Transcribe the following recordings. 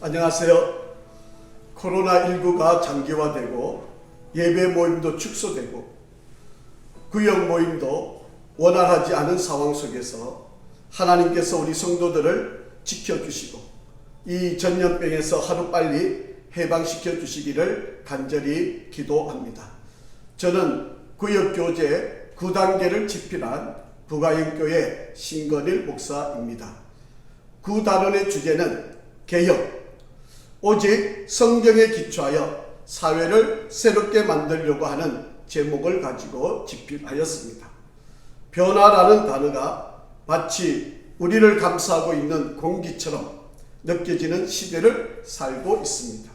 안녕하세요. 코로나19가 장기화되고 예배 모임도 축소되고 구역 모임도 원활하지 않은 상황 속에서 하나님께서 우리 성도들을 지켜주시고 이 전염병에서 하루빨리 해방시켜 주시기를 간절히 기도합니다. 저는 구역교제 9단계를 집필한 부가영교회 신건일 목사입니다. 9단원의 주제는 개혁, 오직 성경에 기초하여 사회를 새롭게 만들려고 하는 제목을 가지고 집필하였습니다. 변화라는 단어가 마치 우리를 감싸고 있는 공기처럼 느껴지는 시대를 살고 있습니다.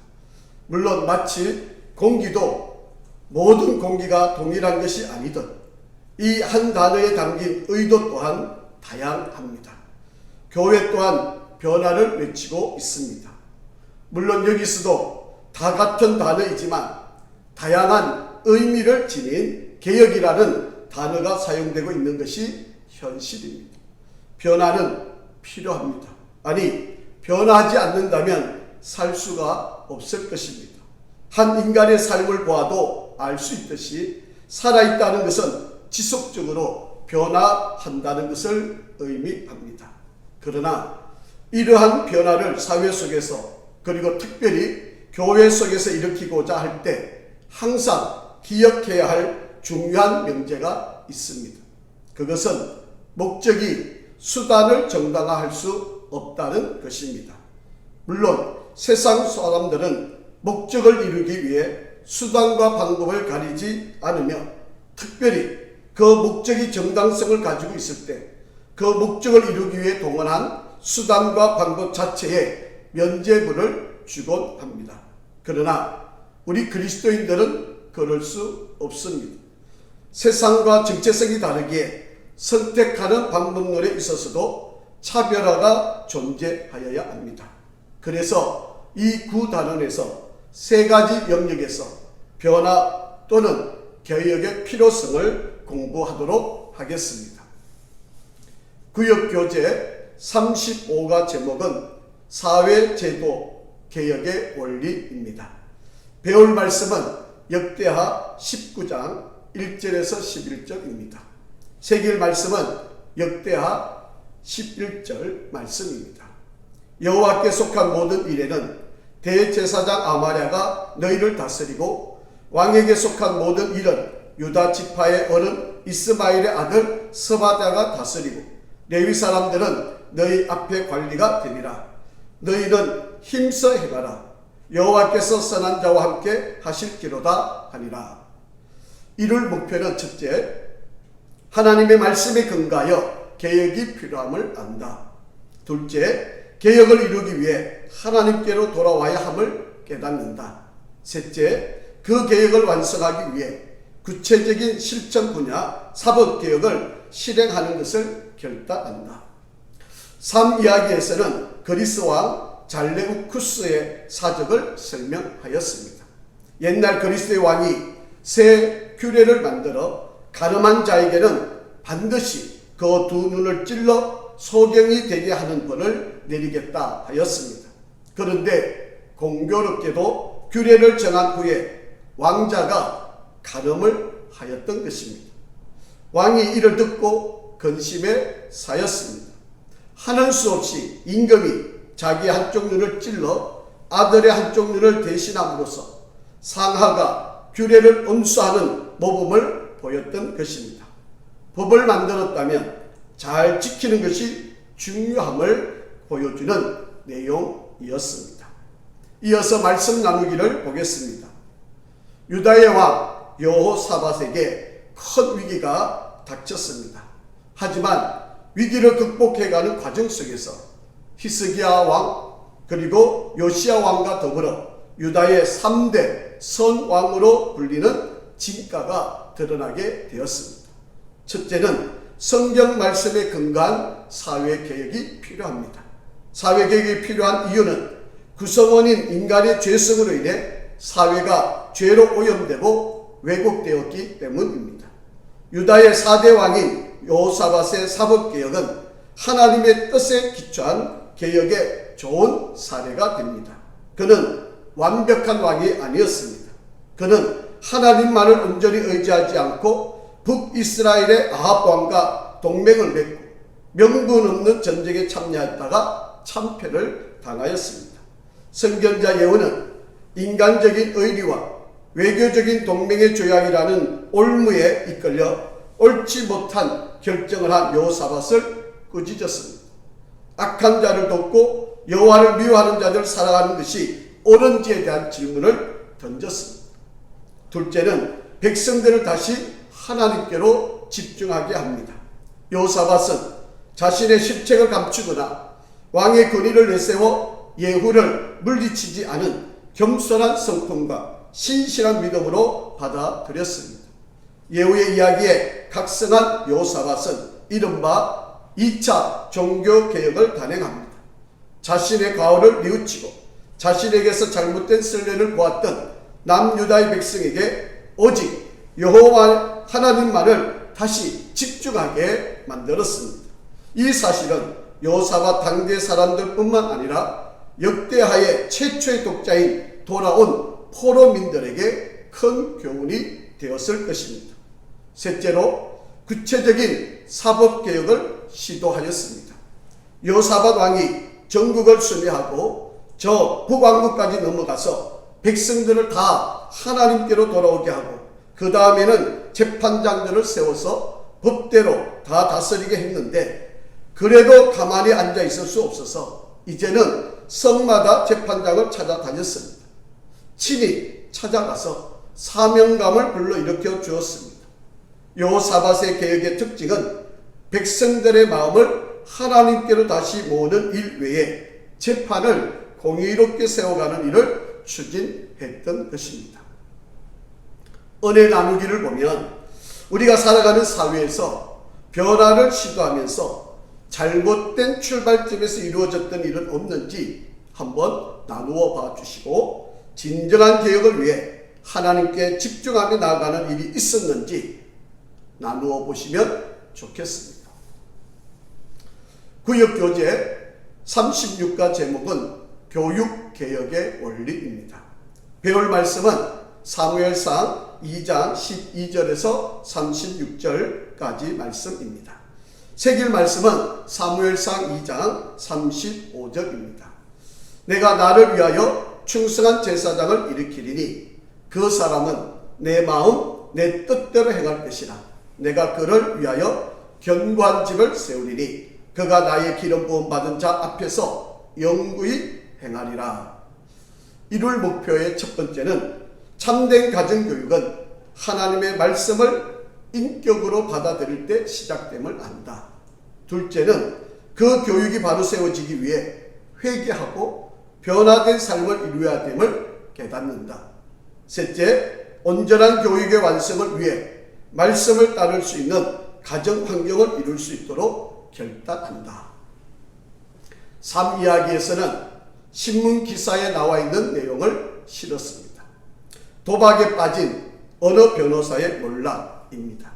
물론 마치 공기도 모든 공기가 동일한 것이 아니듯 이 한 단어에 담긴 의도 또한 다양합니다. 교회 또한 변화를 외치고 있습니다. 물론 여기서도 다 같은 단어이지만 다양한 의미를 지닌 개혁이라는 단어가 사용되고 있는 것이 현실입니다. 변화는 필요합니다. 아니, 변화하지 않는다면 살 수가 없을 것입니다. 한 인간의 삶을 보아도 알 수 있듯이 살아있다는 것은 지속적으로 변화한다는 것을 의미합니다. 그러나 이러한 변화를 사회 속에서 그리고 특별히 교회 속에서 일으키고자 할 때 항상 기억해야 할 중요한 명제가 있습니다. 그것은 목적이 수단을 정당화할 수 없다는 것입니다. 물론 세상 사람들은 목적을 이루기 위해 수단과 방법을 가리지 않으며 특별히 그 목적이 정당성을 가지고 있을 때 그 목적을 이루기 위해 동원한 수단과 방법 자체에 면죄부를 주곤 합니다. 그러나 우리 그리스도인들은 그럴 수 없습니다. 세상과 정체성이 다르기에 선택하는 방법론에 있어서도 차별화가 존재하여야 합니다. 그래서 이 9단원에서 세 가지 영역에서 변화 또는 개혁의 필요성을 공부하도록 하겠습니다. 구역교재 35가 제목은 사회제도 개혁의 원리입니다. 배울 말씀은 역대하 19장 1절에서 11절입니다. 새길 말씀은 역대하 11절 말씀입니다. 여호와께 속한 모든 일에는 대제사장 아마랴가 너희를 다스리고 왕에게 속한 모든 일은 유다 지파의 어른 이스마엘의 아들 스바랴가 다스리고 레위 사람들은 너희 앞에 관리가 되리라. 너희는 힘써 행하라. 여호와께서 선한 자와 함께 하실기로다 하니라. 이룰 목표는 첫째, 하나님의 말씀에 근거하여 개혁이 필요함을 안다. 둘째, 개혁을 이루기 위해 하나님께로 돌아와야 함을 깨닫는다. 셋째, 그 개혁을 완성하기 위해 구체적인 실천 분야 사법개혁을 실행하는 것을 결단한다. 3이야기에서는 그리스 왕 잘레우쿠스의 사적을 설명하였습니다. 옛날 그리스의 왕이 새 규례를 만들어 가늠한 자에게는 반드시 그 두 눈을 찔러 소경이 되게 하는 벌을 내리겠다 하였습니다. 그런데 공교롭게도 규례를 정한 후에 왕자가 가늠을 하였던 것입니다. 왕이 이를 듣고 근심에 사였습니다. 하는 수 없이 임금이 자기 한쪽 눈을 찔러 아들의 한쪽 눈을 대신함으로써 상하가 규례를 엄수하는 모범을 보였던 것입니다. 법을 만들었다면 잘 지키는 것이 중요함을 보여주는 내용이었습니다. 이어서 말씀 나누기를 보겠습니다. 유다의 왕 여호사밧에게 큰 위기가 닥쳤습니다. 하지만 위기를 극복해가는 과정 속에서 히스기야 왕 그리고 요시야 왕과 더불어 유다의 3대 선왕으로 불리는 진가가 드러나게 되었습니다. 첫째는 성경 말씀에 근거한 사회개혁이 필요합니다. 사회개혁이 필요한 이유는 구성원인 인간의 죄성으로 인해 사회가 죄로 오염되고 왜곡되었기 때문입니다. 유다의 4대 왕인 여호사밧의 사법개혁은 하나님의 뜻에 기초한 개혁의 좋은 사례가 됩니다. 그는 완벽한 왕이 아니었습니다. 그는 하나님만을 온전히 의지하지 않고 북이스라엘의 아합 왕과 동맹을 맺고 명분 없는 전쟁에 참여했다가 참패를 당하였습니다. 선견자 예후는 인간적인 의리와 외교적인 동맹의 조약이라는 올무에 이끌려 옳지 못한 결정을 한 여호사밧을 꾸짖었습니다. 악한 자를 돕고 여호와를 미워하는 자들을 사랑하는 것이 옳은지에 대한 질문을 던졌습니다. 둘째는 백성들을 다시 하나님께로 집중하게 합니다. 여호사밧은 자신의 실책을 감추거나 왕의 권위를 내세워 예후를 물리치지 않은 겸손한 성품과 신실한 믿음으로 받아들였습니다. 예후의 이야기에 각성한 여호사밧은 이른바 2차 종교개혁을 단행합니다. 자신의 과오를 뉘우치고 자신에게서 잘못된 선례를 보았던 남유다의 백성에게 오직 여호와 하나님만을 다시 집중하게 만들었습니다. 이 사실은 여호사밧 당대 사람들뿐만 아니라 역대하의 최초의 독자인 돌아온 포로민들에게 큰 교훈이 되었을 것입니다. 셋째로 구체적인 사법개혁을 시도하였습니다. 여호사밧 왕이 전국을 순회하고 저 북왕국까지 넘어가서 백성들을 다 하나님께로 돌아오게 하고 그 다음에는 재판장들을 세워서 법대로 다 다스리게 했는데 그래도 가만히 앉아 있을 수 없어서 이제는 성마다 재판장을 찾아다녔습니다. 친히 찾아가서 사명감을 불러일으켜 주었습니다. 여호사밧의 개혁의 특징은 백성들의 마음을 하나님께로 다시 모으는 일 외에 재판을 공의롭게 세워가는 일을 추진했던 것입니다. 은혜 나누기를 보면 우리가 살아가는 사회에서 변화를 시도하면서 잘못된 출발점에서 이루어졌던 일은 없는지 한번 나누어 봐 주시고 진정한 개혁을 위해 하나님께 집중하며 나아가는 일이 있었는지 나누어 보시면 좋겠습니다. 구역교재 36가 제목은 교육개혁의 원리입니다. 배울 말씀은 사무엘상 2장 12절에서 36절까지 말씀입니다. 새길 말씀은 사무엘상 2장 35절입니다. 내가 나를 위하여 충성한 제사장을 일으키리니 그 사람은 내 마음 내 뜻대로 행할 것이라. 내가 그를 위하여 견고한 집을 세우리니 그가 나의 기름 부음 받은 자 앞에서 영구히 행하리라. 이룰 목표의 첫 번째는 참된 가정교육은 하나님의 말씀을 인격으로 받아들일 때 시작됨을 안다. 둘째는 그 교육이 바로 세워지기 위해 회개하고 변화된 삶을 이루어야 됨을 깨닫는다. 셋째, 온전한 교육의 완성을 위해 말씀을 따를 수 있는 가정 환경을 이룰 수 있도록 결단한다. 3이야기에서는 신문 기사에 나와 있는 내용을 실었습니다. 도박에 빠진 어느 변호사의 논란입니다.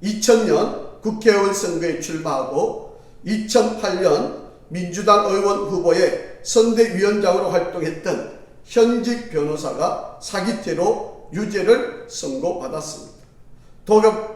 2000년 국회의원 선거에 출마하고 2008년 민주당 의원 후보의 선대위원장으로 활동했던 현직 변호사가 사기죄로 유죄를 선고받았습니다.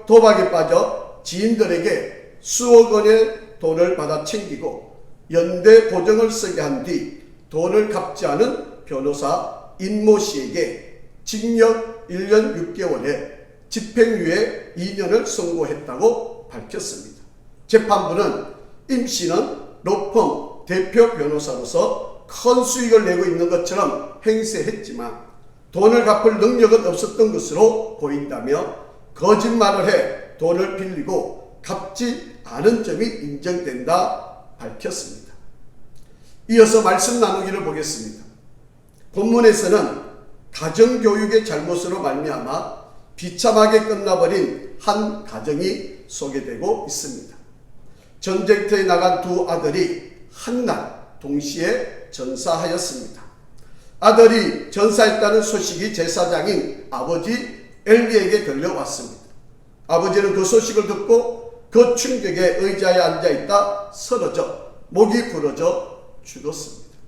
도박에 빠져 지인들에게 수억 원의 돈을 받아 챙기고 연대 보증을 쓰게 한 뒤 돈을 갚지 않은 변호사 임모 씨에게 징역 1년 6개월에 집행유예 2년을 선고했다고 밝혔습니다. 재판부는 임 씨는 로펌 대표 변호사로서 큰 수익을 내고 있는 것처럼 행세했지만 돈을 갚을 능력은 없었던 것으로 보인다며 거짓말을 해 돈을 빌리고 갚지 않은 점이 인정된다 밝혔습니다. 이어서 말씀 나누기를 보겠습니다. 본문에서는 가정교육의 잘못으로 말미암아 비참하게 끝나버린 한 가정이 소개되고 있습니다. 전쟁터에 나간 두 아들이 한날 동시에 전사하였습니다. 아들이 전사했다는 소식이 제사장인 아버지 엘리에게 들려왔습니다. 아버지는 그 소식을 듣고 그 충격에 의자에 앉아있다 쓰러져 목이 부러져 죽었습니다.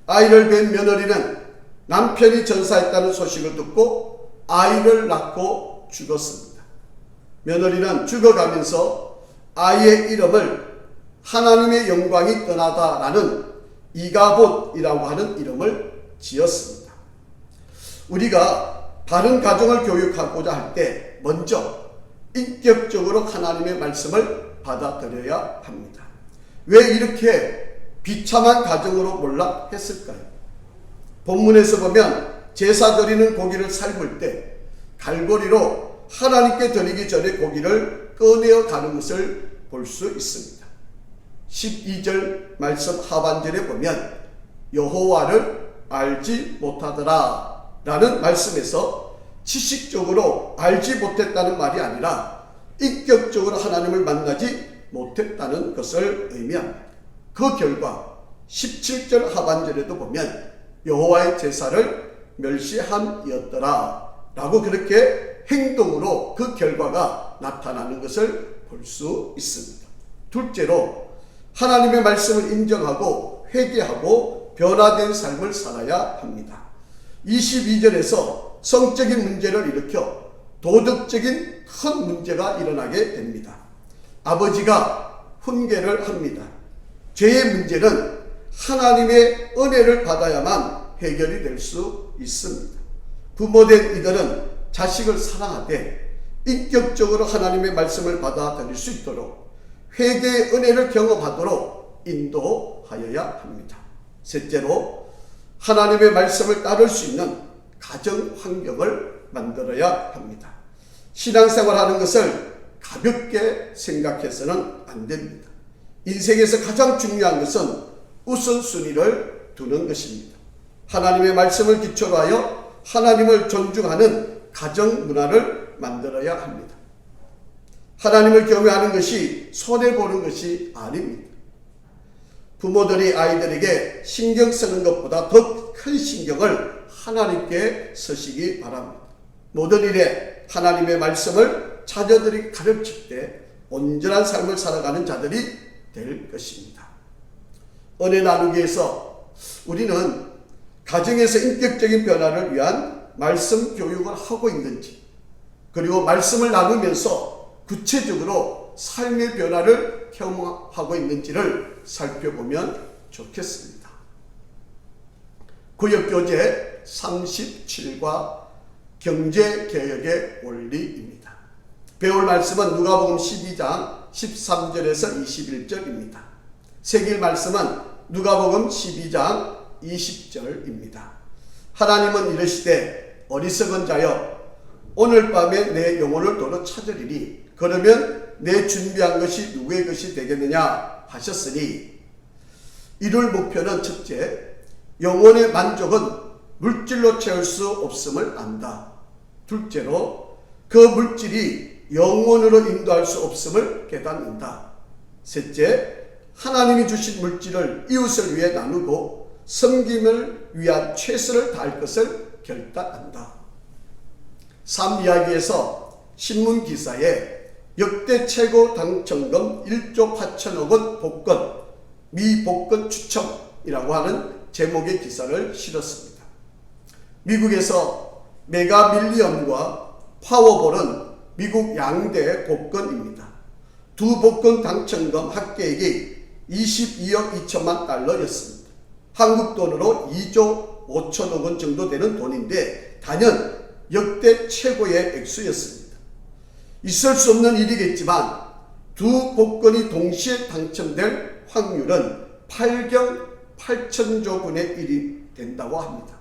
아이를 뵌 며느리는 남편이 전사했다는 소식을 듣고 아이를 낳고 죽었습니다. 며느리는 죽어가면서 아이의 이름을 하나님의 영광이 떠나다라는 이가봇이라고 하는 이름을 지었습니다. 우리가 바른 가정을 교육하고자 할 때 먼저 인격적으로 하나님의 말씀을 받아들여야 합니다. 왜 이렇게 비참한 가정으로 몰락했을까요? 본문에서 보면 제사 드리는 고기를 삶을 때 갈고리로 하나님께 드리기 전에 고기를 꺼내어 가는 것을 볼 수 있습니다. 12절 말씀 하반절에 보면 여호와를 알지 못하더라 라는 말씀에서 지식적으로 알지 못했다는 말이 아니라 인격적으로 하나님을 만나지 못했다는 것을 의미합니다. 그 결과 17절 하반절에도 보면 여호와의 제사를 멸시함이었더라 라고 그렇게 행동으로 그 결과가 나타나는 것을 볼 수 있습니다. 둘째로 하나님의 말씀을 인정하고 회개하고 변화된 삶을 살아야 합니다. 22절에서 성적인 문제를 일으켜 도덕적인 큰 문제가 일어나게 됩니다. 아버지가 훈계를 합니다. 죄의 문제는 하나님의 은혜를 받아야만 해결이 될 수 있습니다. 부모된 이들은 자식을 사랑하되 인격적으로 하나님의 말씀을 받아들일 수 있도록 회개의 은혜를 경험하도록 인도하여야 합니다. 셋째로 하나님의 말씀을 따를 수 있는 가정 환경을 만들어야 합니다. 신앙생활하는 것을 가볍게 생각해서는 안 됩니다. 인생에서 가장 중요한 것은 우선순위를 두는 것입니다. 하나님의 말씀을 기초로 하여 하나님을 존중하는 가정 문화를 만들어야 합니다. 하나님을 경외하는 것이 손해보는 것이 아닙니다. 부모들이 아이들에게 신경 쓰는 것보다 더 큰 신경을 하나님께 쓰시기 바랍니다. 모든 일에 하나님의 말씀을 자녀들이 가르칠 때 온전한 삶을 살아가는 자들이 될 것입니다. 은혜 나누기에서 우리는 가정에서 인격적인 변화를 위한 말씀 교육을 하고 있는지, 그리고 말씀을 나누면서 구체적으로 삶의 변화를 경험하고 있는지를 살펴보면 좋겠습니다. 구역교재 37과 경제개혁의 원리입니다. 배울 말씀은 누가복음 12장 13절에서 21절입니다. 새길 말씀은 누가복음 12장 20절입니다. 하나님은 이르시되 어리석은 자여 오늘 밤에 내 영혼을 도로 찾으리니 그러면 내 준비한 것이 누구의 것이 되겠느냐 하셨으니, 이룰 목표는 첫째, 영혼의 만족은 물질로 채울 수 없음을 안다. 둘째로, 그 물질이 영혼으로 인도할 수 없음을 깨닫는다. 셋째, 하나님이 주신 물질을 이웃을 위해 나누고 섬김을 위한 최선을 다할 것을 결단한다. 삶 이야기에서 신문 기사에 역대 최고 당첨금 1조 8천억 원 복권, 미복권 추첨이라고 하는 제목의 기사를 실었습니다. 미국에서 메가밀리언과 파워볼은 미국 양대 복권입니다. 두 복권 당첨금 합계액이 22억 2천만 달러였습니다. 한국 돈으로 2조 5천억 원 정도 되는 돈인데 단연 역대 최고의 액수였습니다. 있을 수 없는 일이겠지만 두 복권이 동시에 당첨될 확률은 8경 8천조 분의 1이 된다고 합니다.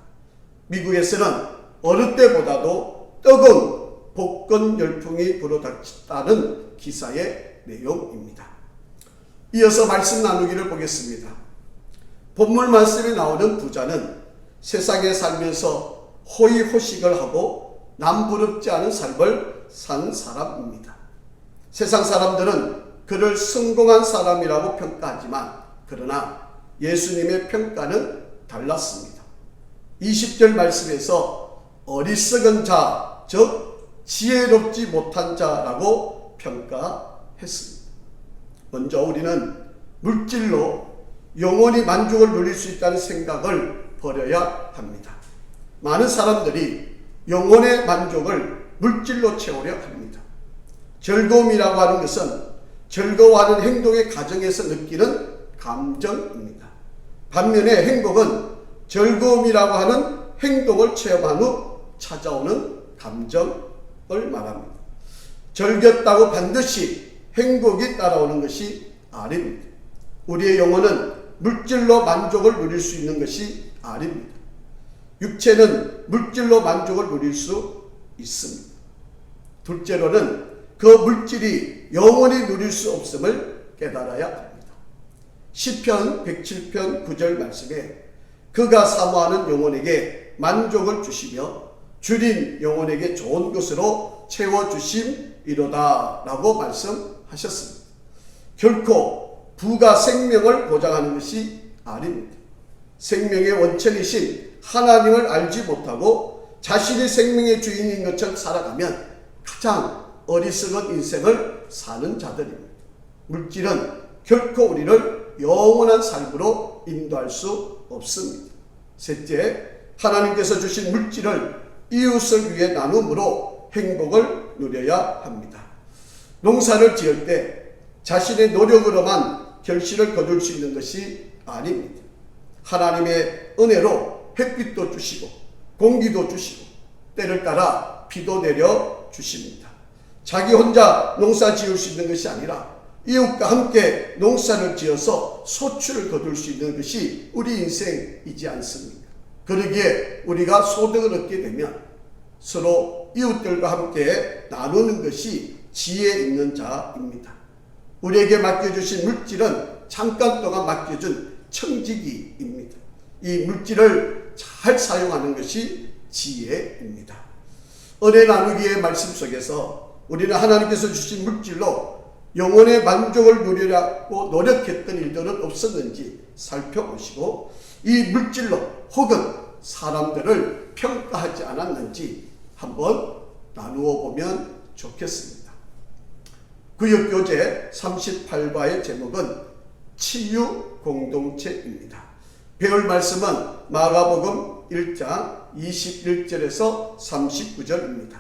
미국에서는 어느 때보다도 뜨거운 복권 열풍이 불어닥쳤다는 기사의 내용입니다. 이어서 말씀 나누기를 보겠습니다. 본문 말씀에 나오는 부자는 세상에 살면서 호의호식을 하고 남부럽지 않은 삶을 산 사람입니다. 세상 사람들은 그를 성공한 사람이라고 평가하지만 그러나 예수님의 평가는 달랐습니다. 20절 말씀에서 어리석은 자, 즉 지혜롭지 못한 자라고 평가했습니다. 먼저 우리는 물질로 영원히 만족을 누릴 수 있다는 생각을 버려야 합니다. 많은 사람들이 영혼의 만족을 물질로 채우려 합니다. 즐거움이라고 하는 것은 즐거워하는 행동의 과정에서 느끼는 감정입니다. 반면에 행복은 즐거움이라고 하는 행동을 체험한 후 찾아오는 감정을 말합니다. 즐겼다고 반드시 행복이 따라오는 것이 아닙니다. 우리의 영혼은 물질로 만족을 누릴 수 있는 것이 아닙니다. 육체는 물질로 만족을 누릴 수 있습니다. 둘째로는 그 물질이 영원히 누릴 수 없음을 깨달아야 합니다. 시편 107편 9절 말씀에 그가 사모하는 영혼에게 만족을 주시며 줄인 영혼에게 좋은 것으로 채워주심이로다 라고 말씀하셨습니다. 결코 부가 생명을 보장하는 것이 아닙니다. 생명의 원천이신 하나님을 알지 못하고 자신이 생명의 주인인 것처럼 살아가면 가장 어리석은 인생을 사는 자들입니다. 물질은 결코 우리를 영원한 삶으로 인도할 수 없습니다. 셋째, 하나님께서 주신 물질을 이웃을 위해 나눔으로 행복을 누려야 합니다. 농사를 지을 때 자신의 노력으로만 결실을 거둘 수 있는 것이 아닙니다. 하나님의 은혜로 햇빛도 주시고 공기도 주시고 때를 따라 비도 내려 주십니다. 자기 혼자 농사 지을 수 있는 것이 아니라 이웃과 함께 농사를 지어서 소출을 거둘 수 있는 것이 우리 인생이지 않습니까? 그러기에 우리가 소득을 얻게 되면 서로 이웃들과 함께 나누는 것이 지혜 있는 자입니다. 우리에게 맡겨주신 물질은 잠깐 동안 맡겨준 청지기입니다. 이 물질을 잘 사용하는 것이 지혜입니다. 은혜 나누기의 말씀 속에서 우리는 하나님께서 주신 물질로 영혼의 만족을 누리려고 노력했던 일들은 없었는지 살펴보시고 이 물질로 혹은 사람들을 평가하지 않았는지 한번 나누어 보면 좋겠습니다. 구역교재 38과의 제목은 치유 공동체입니다. 배울 말씀은 마가복음 1장 21절에서 39절입니다.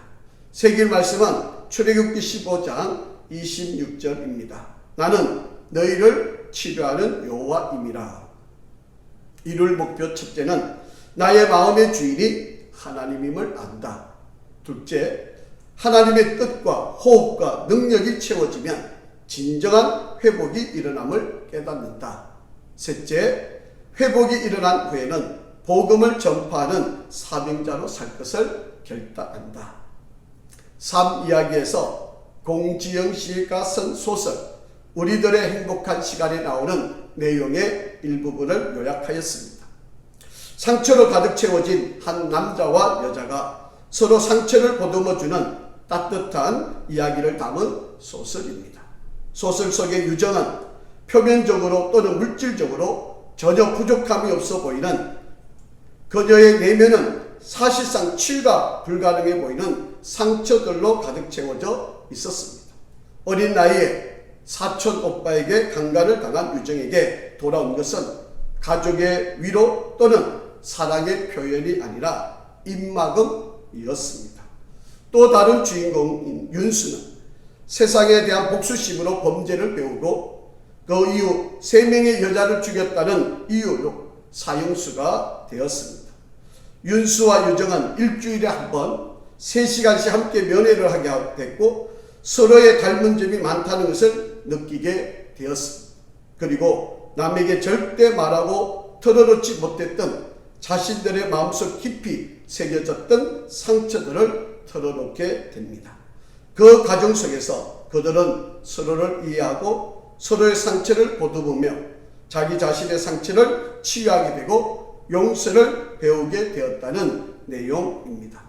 새길 말씀은 출애굽기 15장 26절입니다. 나는 너희를 치료하는 여호와임이라. 이룰 목표 첫째는 나의 마음의 주인이 하나님임을 안다. 둘째, 하나님의 뜻과 호흡과 능력이 채워지면 진정한 회복이 일어남을 깨닫는다. 셋째, 회복이 일어난 후에는 복음을 전파하는 사명자로 살 것을 결단한다. 삶 이야기에서 공지영 씨가 쓴 소설 우리들의 행복한 시간에 나오는 내용의 일부분을 요약하였습니다. 상처로 가득 채워진 한 남자와 여자가 서로 상처를 보듬어주는 따뜻한 이야기를 담은 소설입니다. 소설 속의 유정은 표면적으로 또는 물질적으로 전혀 부족함이 없어 보이는 그녀의 내면은 사실상 치유가 불가능해 보이는 상처들로 가득 채워져 있었습니다. 어린 나이에 사촌 오빠에게 강간을 당한 유정에게 돌아온 것은 가족의 위로 또는 사랑의 표현이 아니라 입막음이었습니다. 또 다른 주인공인 윤수는 세상에 대한 복수심으로 범죄를 배우고 그 이후 3명의 여자를 죽였다는 이유로 사형수가 되었습니다. 윤수와 유정은 일주일에 한 번 3시간씩 함께 면회를 하게 됐고 서로의 닮은 점이 많다는 것을 느끼게 되었습니다. 그리고 남에게 절대 말하고 털어놓지 못했던 자신들의 마음속 깊이 새겨졌던 상처들을 털어놓게 됩니다. 그 과정 속에서 그들은 서로를 이해하고 서로의 상처를 보듬으며 자기 자신의 상처를 치유하게 되고 용서를 배우게 되었다는 내용입니다.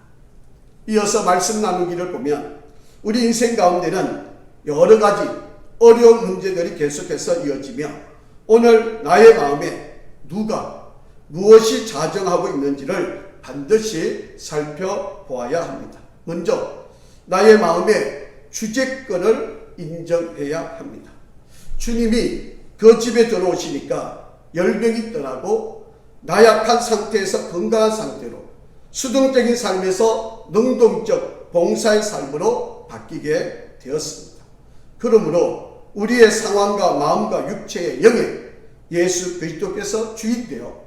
이어서 말씀 나누기를 보면 우리 인생 가운데는 여러 가지 어려운 문제들이 계속해서 이어지며 오늘 나의 마음에 누가 무엇이 자정하고 있는지를 반드시 살펴보아야 합니다. 먼저 나의 마음의 주재권을 인정해야 합니다. 주님이 그 집에 들어오시니까 열병이 떠나고 나약한 상태에서 건강한 상태로 수동적인 삶에서 능동적 봉사의 삶으로 바뀌게 되었습니다. 그러므로 우리의 상황과 마음과 육체의 영에 예수 그리스도께서 주인되어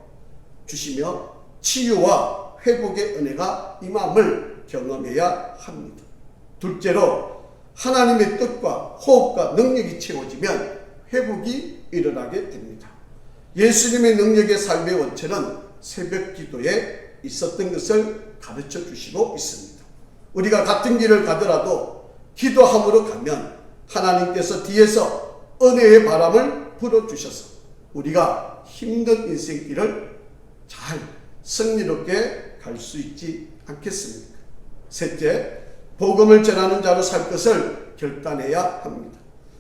주시며 치유와 회복의 은혜가 임함을 경험해야 합니다. 둘째로 하나님의 뜻과 호흡과 능력이 채워지면 회복이 일어나게 됩니다. 예수님의 능력의 삶의 원천은 새벽 기도에 있었던 것을 가르쳐 주시고 있습니다. 우리가 같은 길을 가더라도 기도함으로 가면 하나님께서 뒤에서 은혜의 바람을 불어주셔서 우리가 힘든 인생길을 잘 승리롭게 갈 수 있지 않겠습니까? 셋째, 복음을 전하는 자로 살 것을 결단해야 합니다.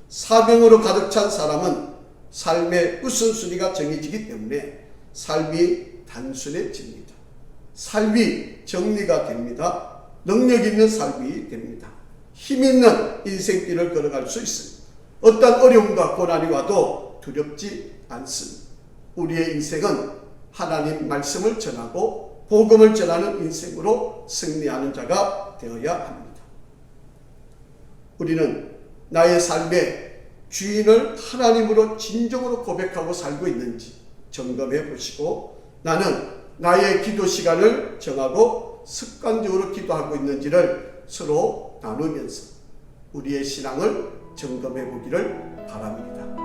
사명으로 가득 찬 사람은 삶의 우선순위가 정해지기 때문에 삶이 단순해집니다. 삶이 정리가 됩니다. 능력 있는 삶이 됩니다. 힘 있는 인생길을 걸어갈 수 있습니다. 어떤 어려움과 고난이 와도 두렵지 않습니다. 우리의 인생은 하나님 말씀을 전하고 복음을 전하는 인생으로 승리하는 자가 되어야 합니다. 우리는 나의 삶의 주인을 하나님으로 진정으로 고백하고 살고 있는지 점검해 보시고, 나는 나의 기도 시간을 정하고 습관적으로 기도하고 있는지를 서로 나누면서 우리의 신앙을 점검해 보기를 바랍니다.